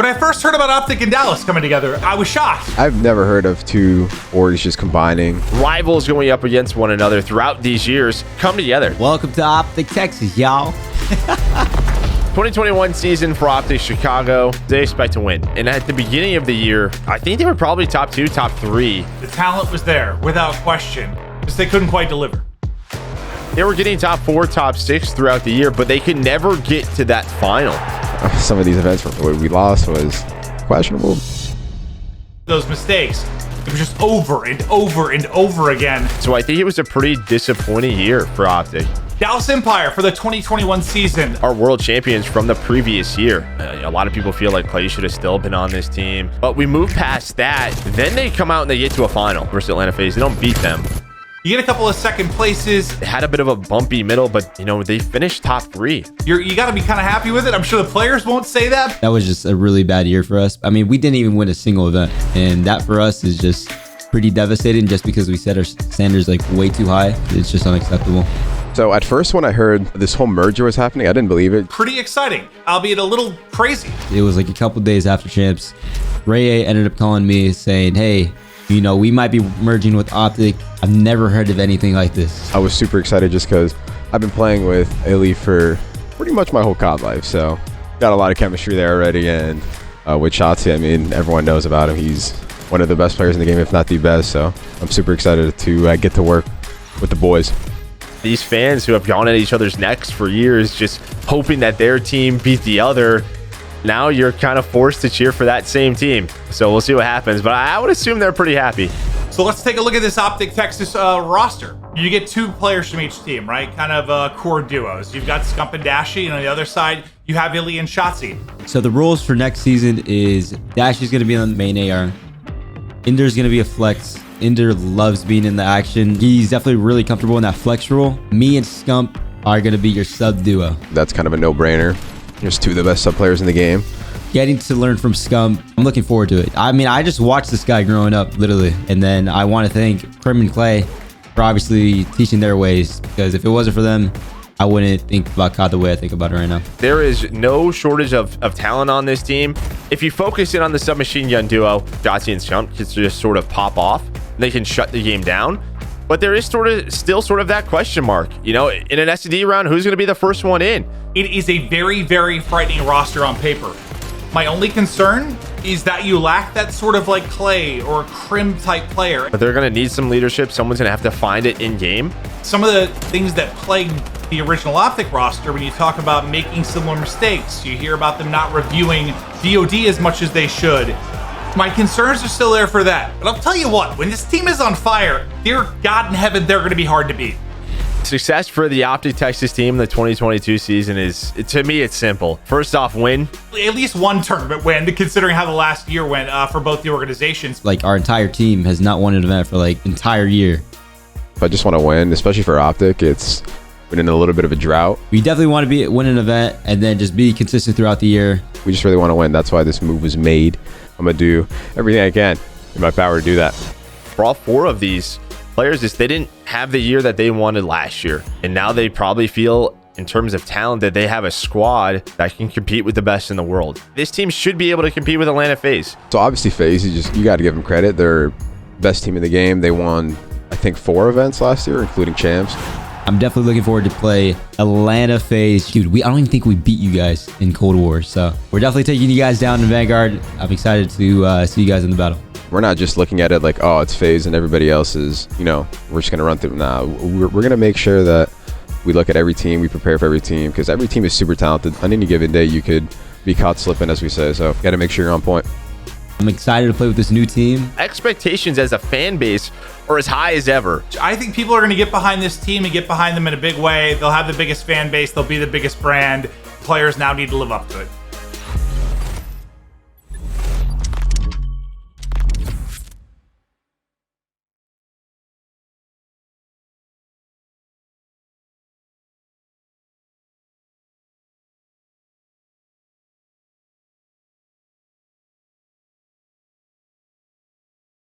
When I first heard about OpTic and Dallas coming together, I was shocked. I've never heard of two orgs just combining. Rivals going up against one another throughout these years come together. Welcome to OpTic, Texas, y'all. 2021 season for OpTic Chicago, they expect to win. And at the beginning of the year, I think they were probably top 2, top 3. The talent was there, without question. Just they couldn't quite deliver. They were getting top 4, top 6 throughout the year, but they could never get to that final. Some of these events where we lost was questionable. Those mistakes, it was just over and over and over again. So I think it was a pretty disappointing year for OpTic. Dallas Empire for the 2021 season. Our world champions from the previous year. A lot of people feel like Clay should have still been on this team, but we move past that. Then they come out and they get to a final versus Atlanta FaZe. They don't beat them. You get a couple of second places. They had a bit of a bumpy middle, but they finished top 3. You got to be kind of happy with it. I'm sure the players won't say that. That was just a really bad year for us. I mean, we didn't even win a single event, and that for us is just pretty devastating just because we set our standards like way too high. It's just unacceptable. So at first when I heard this whole merger was happening, I didn't believe it. Pretty exciting, albeit a little crazy. It was like a couple days after champs. Ray ended up calling me saying, hey, we might be merging with OpTic. I've never heard of anything like this. I was super excited just because I've been playing with iLLeY for pretty much my whole COD life. So got a lot of chemistry there already. And with Shotzzy, I mean, everyone knows about him. He's one of the best players in the game, if not the best. So I'm super excited to get to work with the boys. These fans who have gone at each other's necks for years, just hoping that their team beat the other, now you're kind of forced to cheer for that same team. So we'll see what happens, but I would assume they're pretty happy. So let's take a look at this OpTic Texas roster. You get 2 players from each team, right? Kind of core duos. You've got Scump and Dashy, and on the other side, you have iLLeY and Shotzzy. So the rules for next season is Dashy's going to be on the main AR. Inder's going to be a flex. Inder loves being in the action. He's definitely really comfortable in that flex role. Me and Scump are going to be your sub duo. That's kind of a no-brainer. There's 2 of the best sub players in the game. Getting to learn from Scump, I'm looking forward to it. I mean, I just watched this guy growing up, literally. And then I want to thank Prim and Clay for obviously teaching their ways, because if it wasn't for them, I wouldn't think about COD the way I think about it right now. There is no shortage of talent on this team. If you focus in on the submachine gun duo, Shotzzy and Scump can just sort of pop off. They can shut the game down. But there is still sort of that question mark. In an SCD round, who's going to be the first one in? It is a very, very frightening roster on paper. My only concern is that you lack that sort of like Clay or Crim type player. But they're going to need some leadership. Someone's going to have to find it in game. Some of the things that plagued the original OpTic roster, when you talk about making similar mistakes, you hear about them not reviewing DOD as much as they should. My concerns are still there for that. But I'll tell you what, when this team is on fire, dear God in heaven, they're going to be hard to beat. Success for the OpTic Texas team in the 2022 season is, to me, it's simple. First off, win. At least one tournament win, considering how the last year went for both the organizations. Like, our entire team has not won an event for like entire year. If I just want to win, especially for OpTic, it's been in a little bit of a drought. We definitely want to win an event and then just be consistent throughout the year. We just really want to win. That's why this move was made. I'm going to do everything I can in my power to do that. For all 4 of these players, they didn't have the year that they wanted last year. And now they probably feel, in terms of talent, that they have a squad that can compete with the best in the world. This team should be able to compete with Atlanta FaZe. So obviously FaZe, you got to give them credit. They're best team in the game. They won, I think, 4 events last year, including champs. I'm definitely looking forward to play Atlanta FaZe. Dude, I don't even think we beat you guys in Cold War. So we're definitely taking you guys down in Vanguard. I'm excited to see you guys in the battle. We're not just looking at it like, oh, it's FaZe and everybody else is, we're just going to run through. Nah, we're going to make sure that we look at every team, we prepare for every team, because every team is super talented. On any given day, you could be caught slipping, as we say. So got to make sure you're on point. I'm excited to play with this new team. Expectations as a fan base are as high as ever. I think people are going to get behind this team and get behind them in a big way. They'll have the biggest fan base. They'll be the biggest brand. Players now need to live up to it.